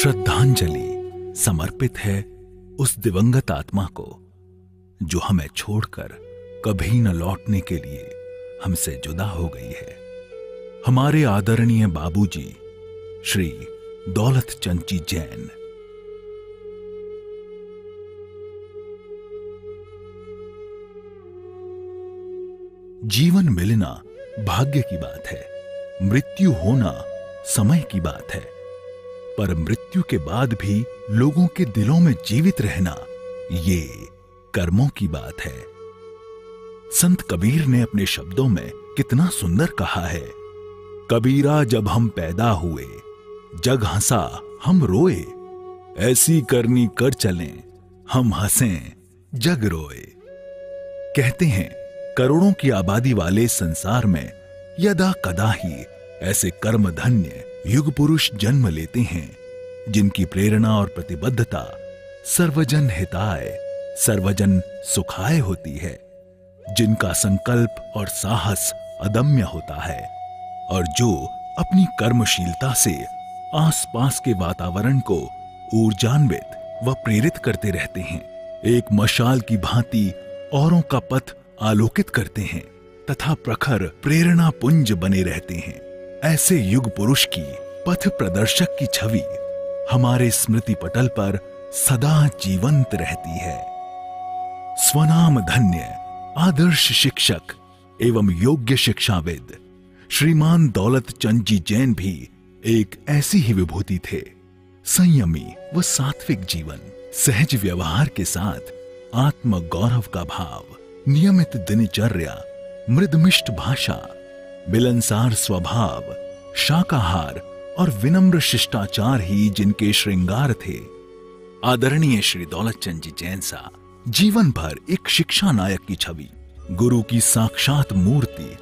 श्रद्धांजलि समर्पित है उस दिवंगत आत्मा को जो हमें छोड़कर कभी न लौटने के लिए हमसे जुदा हो गई है। हमारे आदरणीय बाबूजी श्री दौलत चंद जी जैन। जीवन मिलना भाग्य की बात है, मृत्यु होना समय की बात है, पर मृत्यु के बाद भी लोगों के दिलों में जीवित रहना ये कर्मों की बात है। संत कबीर ने अपने शब्दों में कितना सुंदर कहा है, कबीरा जब हम पैदा हुए जग हंसा हम रोए, ऐसी करनी कर चलें हम हंसें जग रोए। कहते हैं करोड़ों की आबादी वाले संसार में यदा कदा ही ऐसे कर्म धन्य युग पुरुष जन्म लेते हैं जिनकी प्रेरणा और प्रतिबद्धता सर्वजन हिताय सर्वजन सुखाय होती है, जिनका संकल्प और साहस अदम्य होता है और जो अपनी कर्मशीलता से आसपास के वातावरण को ऊर्जान्वित व प्रेरित करते रहते हैं, एक मशाल की भांति औरों का पथ आलोकित करते हैं तथा प्रखर प्रेरणा पुंज बने रहते हैं। ऐसे युग पुरुष की पथ प्रदर्शक की छवि हमारे स्मृति पटल पर सदा जीवंत रहती है। स्वनाम धन्य आदर्श शिक्षक एवं योग्य शिक्षाविद श्रीमान दौलत चंद जी जैन भी एक ऐसी ही विभूति थे। संयमी व सात्विक जीवन, सहज व्यवहार के साथ आत्म गौरव का भाव, नियमित दिनचर्या, मृदमिष्ट भाषा, मिलनसार स्वभाव, शाकाहार और विनम्र शिष्टाचार ही जिनके श्रृंगार थे। आदरणीय श्री दौलत चंद जी जैन सा जीवन भर एक शिक्षा नायक की छवि, गुरु की साक्षात मूर्ति,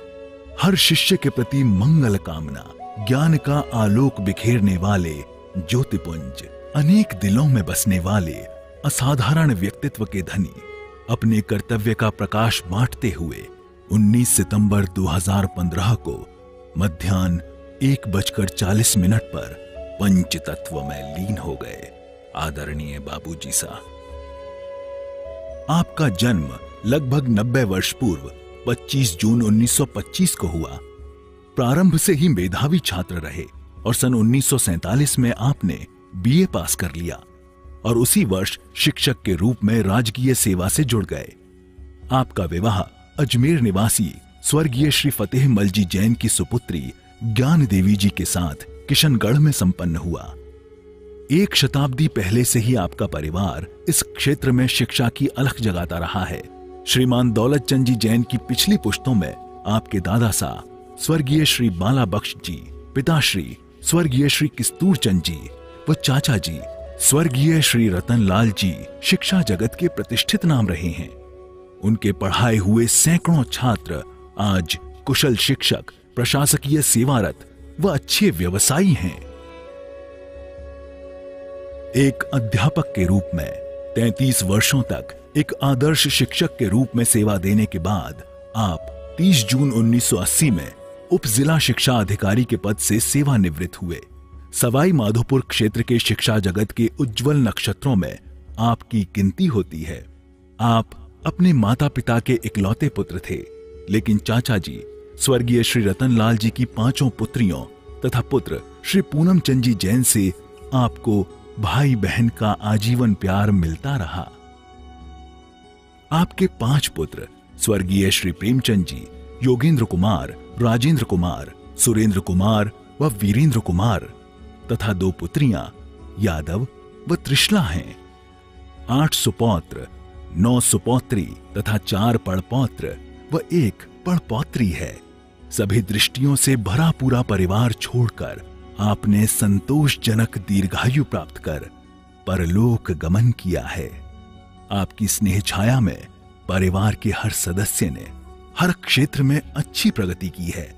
हर शिष्य के प्रति मंगल कामना, ज्ञान का आलोक बिखेरने वाले ज्योतिपुंज, अनेक दिलों में बसने वाले असाधारण व्यक्तित्व के धनी, अपने कर्तव्य का प्रकाश बांटते हुए 19 सितंबर 2015 को मध्याह्न 1:40 पर पंच तत्व में लीन हो गए। आदरणीय बाबूजी सा, आपका जन्म लगभग 90 वर्ष पूर्व 25 जून 1925 को हुआ। प्रारंभ से ही मेधावी छात्र रहे और सन 1947 में आपने बीए पास कर लिया और उसी वर्ष शिक्षक के रूप में राजकीय सेवा से जुड़ गए। आपका विवाह अजमेर निवासी स्वर्गीय श्री फतेह मल जी जैन की सुपुत्री ज्ञान देवी जी के साथ किशनगढ़ में संपन्न हुआ। 1 शताब्दी पहले से ही आपका परिवार इस क्षेत्र में शिक्षा की अलख जगाता रहा है। श्रीमान दौलत चंद जी जैन की पिछली पुश्तों में आपके दादा सा स्वर्गीय श्री बाला बख्श जी, पिताश्री स्वर्गीय श्री किस्तूर चंद जी व चाचा जी स्वर्गीय श्री रतन लाल जी शिक्षा जगत के प्रतिष्ठित नाम रहे हैं। उनके पढ़ाए हुए सैकड़ों छात्र आज कुशल शिक्षक, प्रशासकीय सेवारत व अच्छे व्यवसायी हैं। एक अध्यापक के रूप में 33 वर्षों तक एक आदर्श शिक्षक के रूप में सेवा देने के बाद आप 30 जून 1980 में उप जिला शिक्षा अधिकारी के पद से सेवानिवृत्त हुए। सवाई माधोपुर क्षेत्र के शिक्षा जगत के उज्जवल नक्षत्रों में आपकी गिनती होती है। आप अपने माता पिता के इकलौते पुत्र थे, लेकिन चाचा जी स्वर्गीय श्री रतन लाल जी की 5 पुत्रियों तथा पुत्र श्री पूनम चंद जी जैन से आपको भाई बहन का आजीवन प्यार मिलता रहा। आपके 5 पुत्र स्वर्गीय श्री प्रेमचंद जी, योगेंद्र कुमार, राजेंद्र कुमार, सुरेंद्र कुमार व वीरेंद्र कुमार तथा 2 पुत्रियां यादव व त्रिशला हैं। 8 सुपौत्र, 9 सुपौत्री तथा 4 पड़पौत्र व 1 पड़पौत्री है। सभी दृष्टियों से भरा पूरा परिवार छोड़कर आपने संतोषजनक दीर्घायु प्राप्त कर परलोक गमन किया है। आपकी स्नेह छाया में परिवार के हर सदस्य ने हर क्षेत्र में अच्छी प्रगति की है।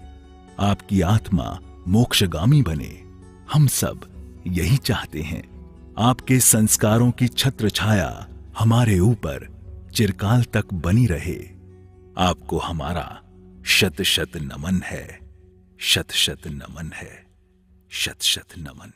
आपकी आत्मा मोक्षगामी बने, हम सब यही चाहते हैं। आपके संस्कारों की छत्र छाया हमारे ऊपर चिरकाल तक बनी रहे। आपको हमारा शत शत नमन है, शत शत नमन है, शत शत नमन।